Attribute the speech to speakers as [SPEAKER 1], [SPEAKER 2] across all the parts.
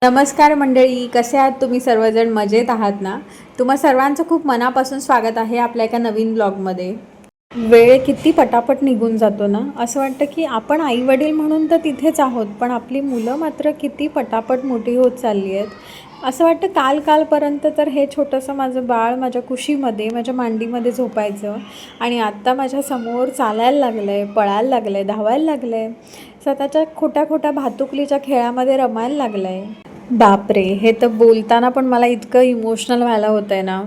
[SPEAKER 1] नमस्कार मंडळी, कसे आहात तुम्ही सर्वजण? मजेत आहात ना? तुम्हा सर्वांचं खूप मनापासून स्वागत आहे आपल्या एका नवीन ब्लॉगमध्ये. वेळ किती पटापट निघून जातो ना, असं वाटतं की आपण आईवडील म्हणून तर तिथेच आहोत, पण आपली मुलं मात्र किती पटापट मोठी होत चालली आहेत. असं वाटतं कालपर्यंत तर हे छोटंसं माझं बाळ माझ्या कुशीमध्ये माझ्या मांडीमध्ये झोपायचं आणि आत्ता माझ्यासमोर चालायला लागलं आहे, पळायला लागलं आहे, धावायला लागलं आहे, स्वतःच्या खोट्या खोट्या भातुकलीच्या खेळामध्ये रमायला लागलं आहे. बापरे! हे तर बोलताना पण मला इतकं इमोशनल व्हायला होतं आहे ना.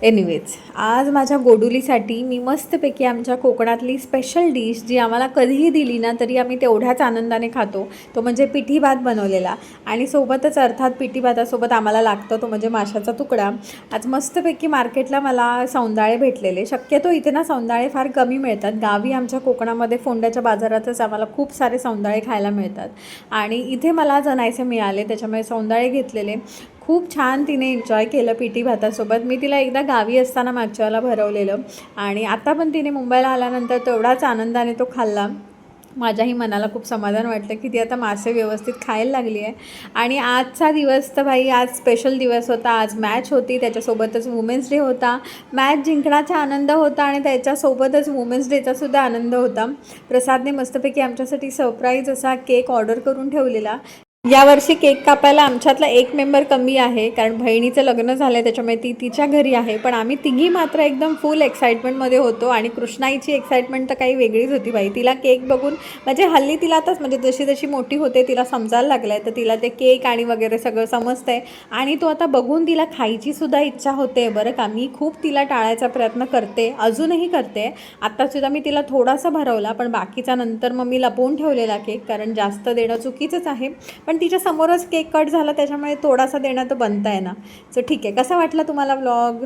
[SPEAKER 1] एनिवेज, आज माझ्या गोडुलीसाठी मी मस्तपैकी आमच्या कोकणातली स्पेशल डिश जी आम्हाला कधीही दिली ना तरी आम्ही तेवढ्याच आनंदाने खातो, तो म्हणजे पिठी भात बनवलेला. आणि सोबतच अर्थात पिठी भातासोबत आम्हाला लागतो तो म्हणजे माशाचा तुकडा. आज मस्तपैकी मार्केटला मला सौंदाळे भेटलेले. शक्यतो इथे ना सौंदाळे फार कमी मिळतात. गावी आमच्या कोकणामध्ये फोंड्याच्या बाजारातच आम्हाला खूप सारे सौंदाळे खायला मिळतात आणि इथे मला जनायसे मिळाले, त्याच्यामुळे सौंदाळे घेतलेले. खूप छान तिने एन्जॉय केलं पिठी भातासोबत. मी तिला एकदा गावी असताना मागच्या वेळेला भरवलेलं आणि आता पण तिने मुंबईला आल्यानंतर तेवढाच आनंदाने तो खाल्ला. माझ्याही मनाला खूप समाधान वाटलं की ती आता मासे व्यवस्थित खायला लागली आहे. आणि आजचा दिवस तर भाई आज स्पेशल दिवस होता. आज मॅच होती, त्याच्यासोबतच वुमेन्स डे होता. मॅच जिंकण्याचा आनंद होता आणि त्याच्यासोबतच वुमेन्स डेचासुद्धा आनंद होता. प्रसादने मस्तपैकी आमच्यासाठी सरप्राईज असा केक ऑर्डर करून ठेवलेला. यावर्षी केक कापायला आमच्यातला एक मेंबर कमी आहे, कारण बहिणीचं लग्न झालं आहे, त्याच्यामुळे ती तिच्या घरी आहे. पण आम्ही तिघी मात्र एकदम फुल एक्साइटमेंटमध्ये होतो आणि कृष्णाईची एक्साइटमेंट तर काही वेगळीच होती बाई. तिला केक बघून म्हणजे हल्ली तिला आताच म्हणजे जशी जशी मोठी होते तिला समजायला लागलं आहे, तर तिला ते केक आणि वगैरे सगळं समजतं आहे आणि तो आता बघून तिला खायचीसुद्धा इच्छा होते. बरं का, मी खूप तिला टाळायचा प्रयत्न करते, अजूनही करते. आत्तासुद्धा मी तिला थोडासा भरवला, पण बाकीचा नंतर मग मी लपवून ठेवलेला केक, कारण जास्त देणं चुकीचंच आहे. पण तिच्या समोरच केक कट झाला, त्याच्यामुळे थोडासा देणं तर बनतं आहे ना. सो ठीक आहे. कसा वाटला तुम्हाला व्लॉग?